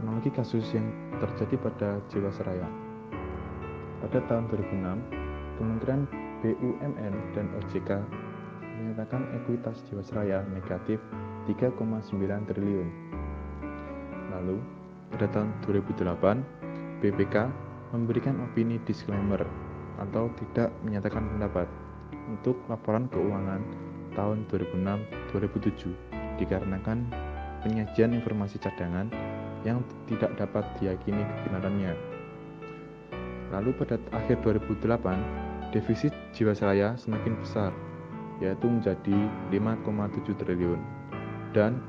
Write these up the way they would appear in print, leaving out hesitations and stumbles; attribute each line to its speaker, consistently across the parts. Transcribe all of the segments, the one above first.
Speaker 1: kronologi kasus yang terjadi pada Jiwasraya. Pada tahun 2006, Kementerian BUMN dan OJK menyatakan ekuitas Jiwasraya negatif 3,9 triliun. Lalu, pada tahun 2008, BPK memberikan opini disclaimer atau tidak menyatakan pendapat untuk laporan keuangan tahun 2006-2007 dikarenakan penyajian informasi cadangan yang tidak dapat diyakini kebenarannya. Lalu pada akhir 2008, defisit Jiwasraya semakin besar, yaitu menjadi 5,7 triliun dan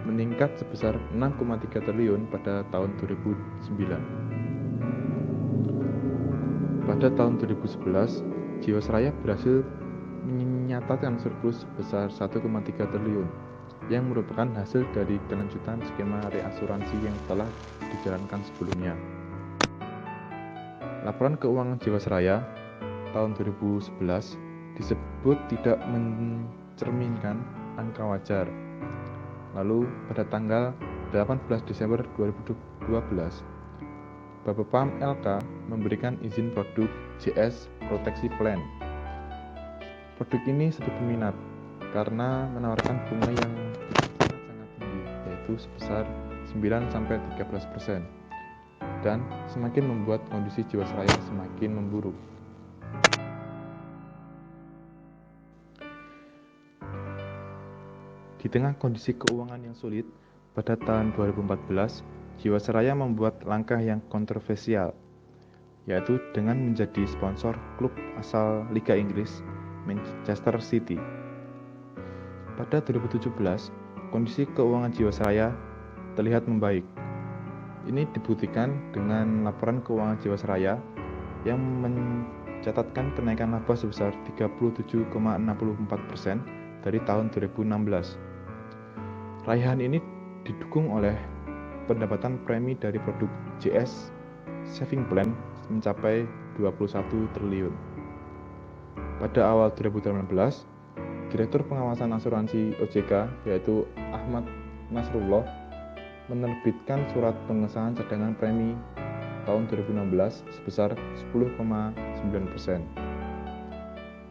Speaker 1: meningkat sebesar 6,3 triliun pada tahun 2009. Pada tahun 2011, Jiwasraya berhasil menyatakan surplus sebesar 1,3 triliun yang merupakan hasil dari kelanjutan skema reasuransi yang telah dijalankan sebelumnya. Laporan keuangan Jiwasraya tahun 2011 disebut tidak mencerminkan angka wajar. Lalu pada tanggal 18 Desember 2012, Bapepam LK memberikan izin produk JS Proteksi Plan. Produk ini sedikit peminat karena menawarkan bunga yang sangat tinggi, yaitu sebesar 9-13%, dan semakin membuat kondisi Jiwasraya semakin memburuk. Di tengah kondisi keuangan yang sulit, pada tahun 2014, Jiwasraya membuat langkah yang kontroversial, yaitu dengan menjadi sponsor klub asal Liga Inggris, Manchester City. Pada 2017, kondisi keuangan Jiwasraya terlihat membaik. Ini dibuktikan dengan laporan keuangan Jiwasraya yang mencatatkan kenaikan laba sebesar 37,64% dari tahun 2016. Raihan ini didukung oleh pendapatan premi dari produk JS Saving Plan mencapai 21 triliun. Pada awal 2018, Direktur Pengawasan Asuransi OJK yaitu Ahmad Nasrullah menerbitkan surat pengesahan cadangan premi tahun 2016 sebesar 10,9%.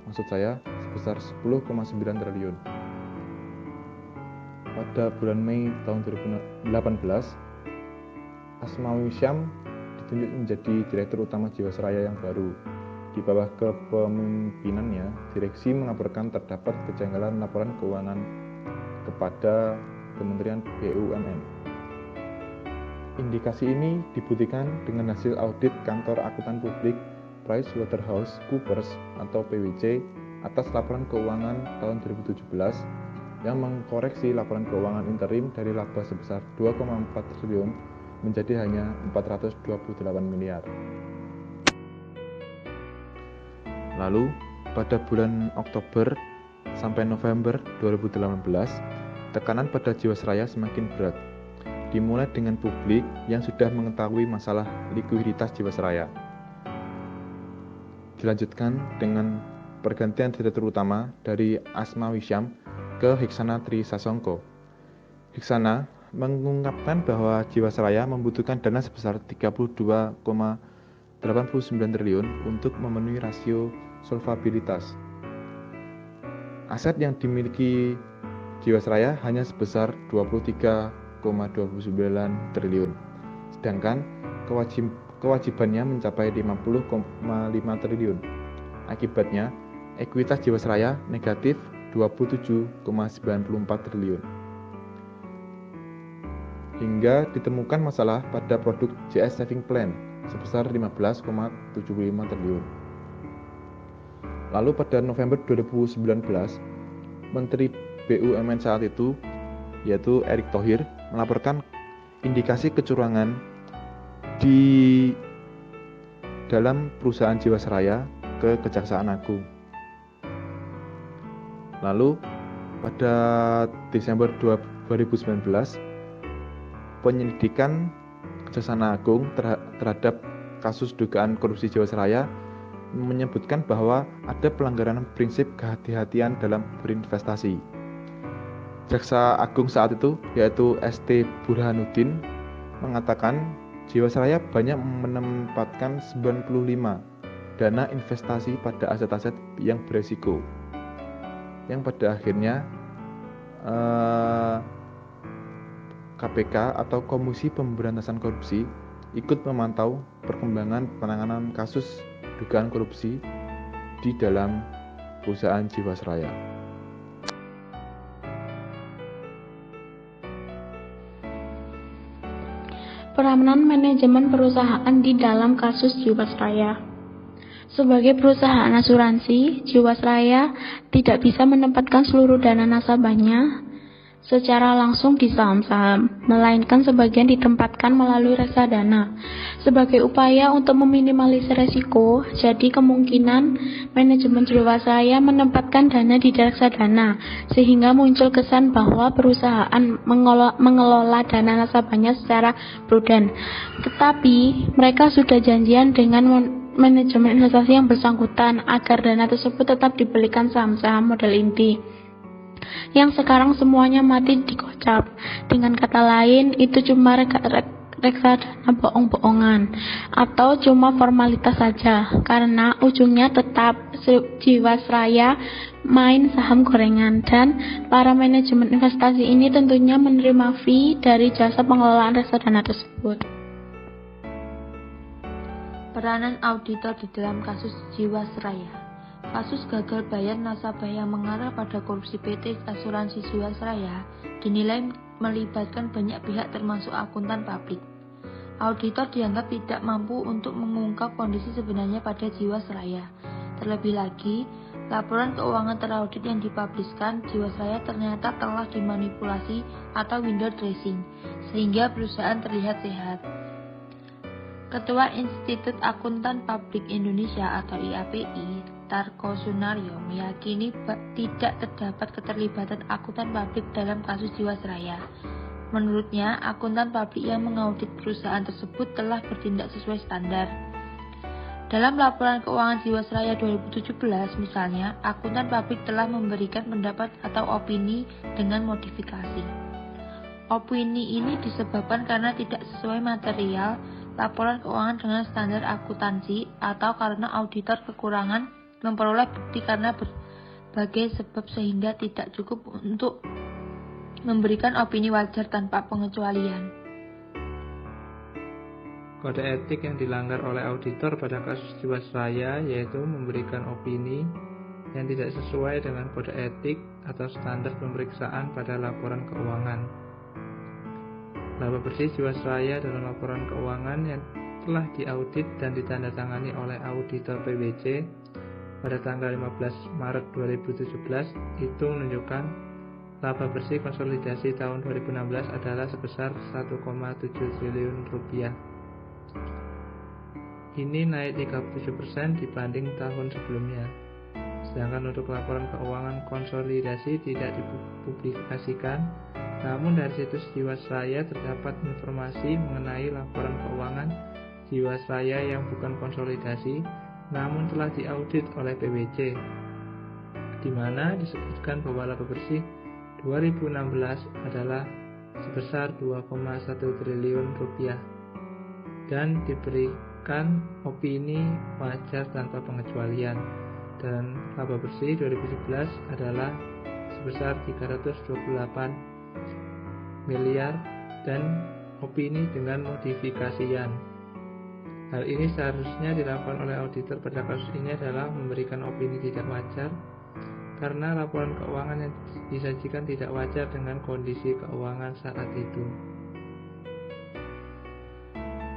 Speaker 1: Maksud saya sebesar 10,9 triliun. Pada bulan Mei tahun 2018, Asmawi Syam ditunjuk menjadi Direktur Utama Jiwasraya yang baru. Di bawah kepemimpinannya, direksi melaporkan terdapat kejanggalan laporan keuangan kepada Kementerian BUMN. Indikasi ini dibuktikan dengan hasil audit Kantor Akuntan Publik PricewaterhouseCoopers atau PwC atas laporan keuangan tahun 2017 yang mengkoreksi laporan keuangan interim dari laba sebesar 2,4 triliun menjadi hanya 428 miliar. Lalu, pada bulan Oktober sampai November 2018, tekanan pada Jiwasraya semakin berat, dimulai dengan publik yang sudah mengetahui masalah likuiditas Jiwasraya. Dilanjutkan dengan pergantian Direktur Utama dari Asmawi Syam ke Hiksana Tri Sasongko. Hiksana mengungkapkan bahwa Jiwasraya membutuhkan dana sebesar 32,89 triliun untuk memenuhi rasio solvabilitas. Aset yang dimiliki Jiwasraya hanya sebesar 23,29 triliun, sedangkan kewajibannya mencapai 50,5 triliun. Akibatnya, ekuitas Jiwasraya negatif 27,94 triliun. Hingga ditemukan masalah pada produk JS Saving Plan sebesar 15,75 triliun. Lalu pada November 2019, Menteri BUMN saat itu, yaitu Erick Thohir, melaporkan indikasi kecurangan di dalam perusahaan Jiwasraya ke Kejaksaan Agung. Lalu pada Desember 2019, penyelidikan Kejaksaan Agung terhadap kasus dugaan korupsi Jiwasraya menyebutkan bahwa ada pelanggaran prinsip kehati-hatian dalam berinvestasi. Jaksa Agung saat itu, yaitu ST Burhanuddin, mengatakan Jiwasraya banyak menempatkan 95 dana investasi pada aset-aset yang beresiko, yang pada akhirnya KPK atau Komisi Pemberantasan Korupsi ikut memantau perkembangan penanganan kasus dugaan korupsi di dalam perusahaan Jiwasraya.
Speaker 2: Peranan manajemen perusahaan di dalam kasus Jiwasraya. Sebagai perusahaan asuransi, Jiwasraya tidak bisa menempatkan seluruh dana nasabahnya secara langsung di saham-saham, melainkan sebagian ditempatkan melalui reksadana. Sebagai upaya untuk meminimalisir resiko, jadi kemungkinan manajemen Jiwasraya menempatkan dana di reksadana, sehingga muncul kesan bahwa perusahaan mengelola dana nasabahnya secara prudent. Tetapi, mereka sudah janjian dengan manajemen investasi yang bersangkutan agar dana tersebut tetap dibelikan saham-saham model inti, yang sekarang semuanya mati dikocap. Dengan kata lain, itu cuma reksadana bohong-bohongan atau cuma formalitas saja, karena ujungnya tetap Jiwasraya main saham gorengan, dan para manajemen investasi ini tentunya menerima fee dari jasa pengelolaan reksadana tersebut.
Speaker 3: Peranan auditor di dalam kasus Jiwasraya. Kasus gagal bayar nasabah yang mengarah pada korupsi PT Asuransi Jiwasraya dinilai melibatkan banyak pihak termasuk akuntan publik. Auditor dianggap tidak mampu untuk mengungkap kondisi sebenarnya pada Jiwasraya. Terlebih lagi, laporan keuangan teraudit yang dipubliskan Jiwasraya ternyata telah dimanipulasi atau window dressing, sehingga perusahaan terlihat sehat. Ketua Institut Akuntan Publik Indonesia atau IAPI, Tarko Sunaryo, meyakini tidak terdapat keterlibatan akuntan publik dalam kasus Jiwasraya. Menurutnya, akuntan publik yang mengaudit perusahaan tersebut telah bertindak sesuai standar. Dalam laporan keuangan Jiwasraya 2017 misalnya, akuntan publik telah memberikan pendapat atau opini dengan modifikasi. Opini ini disebabkan karena tidak sesuai material laporan keuangan dengan standar akuntansi, atau karena auditor kekurangan memperoleh bukti karena berbagai sebab sehingga tidak cukup untuk memberikan opini wajar tanpa pengecualian.
Speaker 4: Kode etik yang dilanggar oleh auditor pada kasus Jiwasraya yaitu memberikan opini yang tidak sesuai dengan kode etik atau standar pemeriksaan pada laporan keuangan. Laba bersih Jiwasraya dalam laporan keuangan yang telah diaudit dan ditandatangani oleh auditor PwC pada tanggal 15 Maret 2017 itu menunjukkan laba bersih konsolidasi tahun 2016 adalah sebesar 1,7 triliun rupiah. Ini naik 37% dibanding tahun sebelumnya. Sedangkan untuk laporan keuangan konsolidasi tidak dipublikasikan, namun dari situs Jiwasraya terdapat informasi mengenai laporan keuangan Jiwasraya yang bukan konsolidasi, namun telah diaudit oleh PwC, di mana disebutkan bahwa laba bersih 2016 adalah sebesar 2,1 triliun rupiah dan diberikan opini wajar tanpa pengecualian, dan laba bersih 2017 adalah sebesar 328 miliar dan opini dengan modifikasian. Hal ini seharusnya dilakukan oleh auditor pada kasus ini adalah memberikan opini tidak wajar karena laporan keuangan yang disajikan tidak wajar dengan kondisi keuangan saat itu.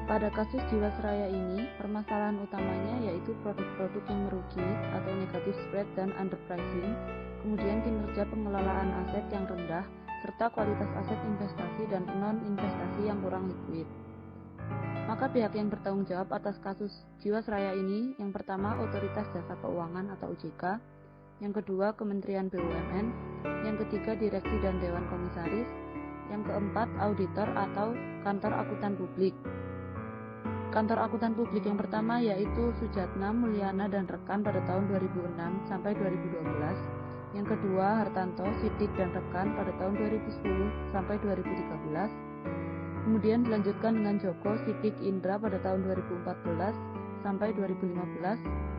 Speaker 5: Pada kasus Jiwasraya ini, permasalahan utamanya yaitu produk-produk yang merugi atau negatif spread dan underpricing, kemudian kinerja pengelolaan aset yang rendah, serta kualitas aset investasi dan non-investasi yang kurang likuid. Maka pihak yang bertanggung jawab atas kasus Jiwasraya ini, yang pertama Otoritas Jasa Keuangan atau OJK, yang kedua Kementerian BUMN, yang ketiga Direksi dan Dewan Komisaris, yang keempat auditor atau Kantor Akuntan Publik. Kantor Akuntan Publik yang pertama yaitu Sujatna, Mulyana, dan rekan pada tahun 2006 sampai 2012. Yang kedua Hartanto, Sidik, dan rekan pada tahun 2010 sampai 2013. Kemudian dilanjutkan dengan Joko Sidik Indra pada tahun 2014 sampai 2015,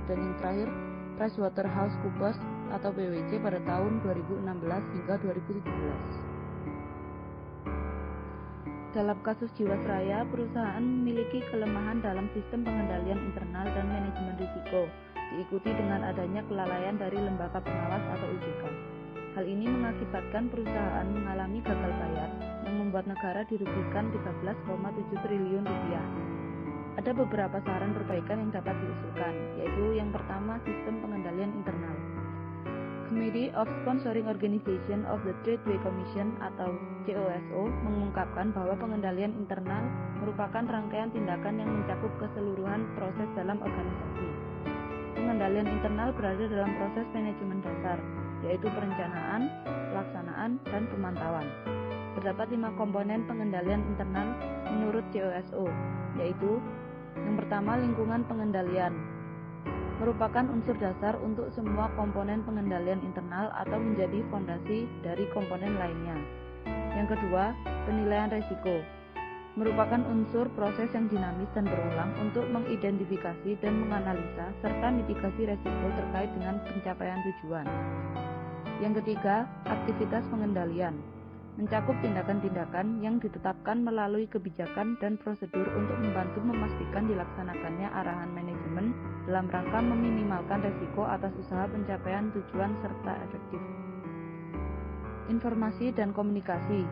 Speaker 5: dan yang terakhir PricewaterhouseCoopers atau PwC pada tahun 2016 hingga 2017. Dalam kasus Jiwasraya, perusahaan memiliki kelemahan dalam sistem pengendalian internal dan manajemen risiko, diikuti dengan adanya kelalaian dari lembaga pengawas atau OJK. Hal ini mengakibatkan perusahaan mengalami gagal bayar yang membuat negara dirugikan 13,7 triliun rupiah. Ada beberapa saran perbaikan yang dapat diusulkan, yaitu yang pertama, sistem pengendalian internal. Committee of Sponsoring Organization of the Tradeway Commission atau COSO mengungkapkan bahwa pengendalian internal merupakan rangkaian tindakan yang mencakup keseluruhan proses dalam organisasi. Pengendalian internal berada dalam proses manajemen dasar, yaitu perencanaan, pelaksanaan, dan pemantauan. Terdapat 5 komponen pengendalian internal menurut COSO, yaitu yang pertama, lingkungan pengendalian merupakan unsur dasar untuk semua komponen pengendalian internal atau menjadi fondasi dari komponen lainnya. Yang kedua, penilaian risiko merupakan unsur proses yang dinamis dan berulang untuk mengidentifikasi dan menganalisa serta mitigasi risiko terkait dengan pencapaian tujuan. Yang ketiga, aktivitas pengendalian mencakup tindakan-tindakan yang ditetapkan melalui kebijakan dan prosedur untuk membantu memastikan dilaksanakannya arahan manajemen dalam rangka meminimalkan risiko atas usaha pencapaian tujuan serta efektif. Informasi dan komunikasi.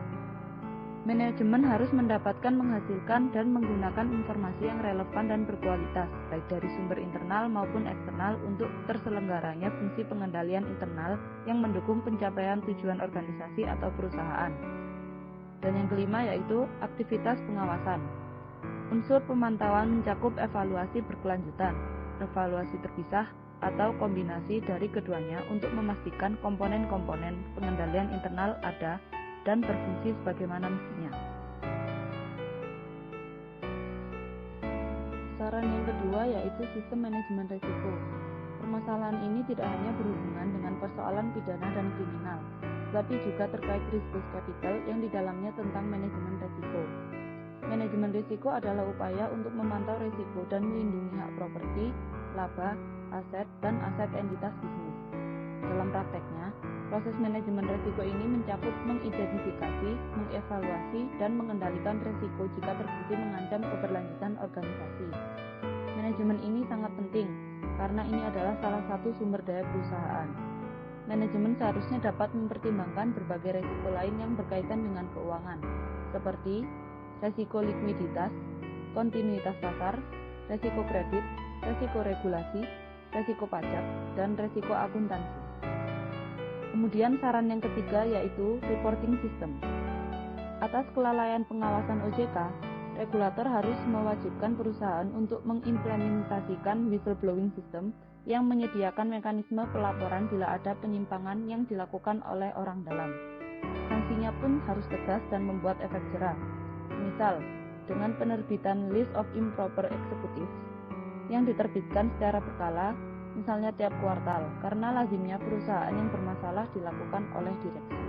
Speaker 5: Manajemen harus mendapatkan, menghasilkan, dan menggunakan informasi yang relevan dan berkualitas, baik dari sumber internal maupun eksternal untuk terselenggaranya fungsi pengendalian internal yang mendukung pencapaian tujuan organisasi atau perusahaan. Dan yang kelima yaitu aktivitas pengawasan. Unsur pemantauan mencakup evaluasi berkelanjutan, evaluasi terpisah, atau kombinasi dari keduanya untuk memastikan komponen-komponen pengendalian internal ada dan berfungsi sebagaimana mestinya. Saran yang kedua yaitu sistem manajemen risiko. Permasalahan ini tidak hanya berhubungan dengan persoalan pidana dan kriminal, tetapi juga terkait risk capital yang di dalamnya tentang manajemen risiko. Manajemen risiko adalah upaya untuk memantau risiko dan melindungi hak properti, laba, aset, dan aset entitas bisnis. Dalam prakteknya, proses manajemen risiko ini mencakup mengidentifikasi, mengevaluasi, dan mengendalikan risiko jika terbukti mengancam keberlanjutan organisasi. Manajemen ini sangat penting, karena ini adalah salah satu sumber daya perusahaan. Manajemen seharusnya dapat mempertimbangkan berbagai risiko lain yang berkaitan dengan keuangan, seperti risiko likuiditas, kontinuitas pasar, risiko kredit, risiko regulasi, risiko pajak, dan risiko akuntansi. Kemudian saran yang ketiga yaitu reporting system. Atas kelalaian pengawasan OJK, regulator harus mewajibkan perusahaan untuk mengimplementasikan whistleblowing system yang menyediakan mekanisme pelaporan bila ada penyimpangan yang dilakukan oleh orang dalam. Sanksinya pun harus tegas dan membuat efek jera. Misal, dengan penerbitan List of Improper Executives yang diterbitkan secara berkala, misalnya tiap kuartal, karena lazimnya perusahaan yang bermasalah dilakukan oleh direksi.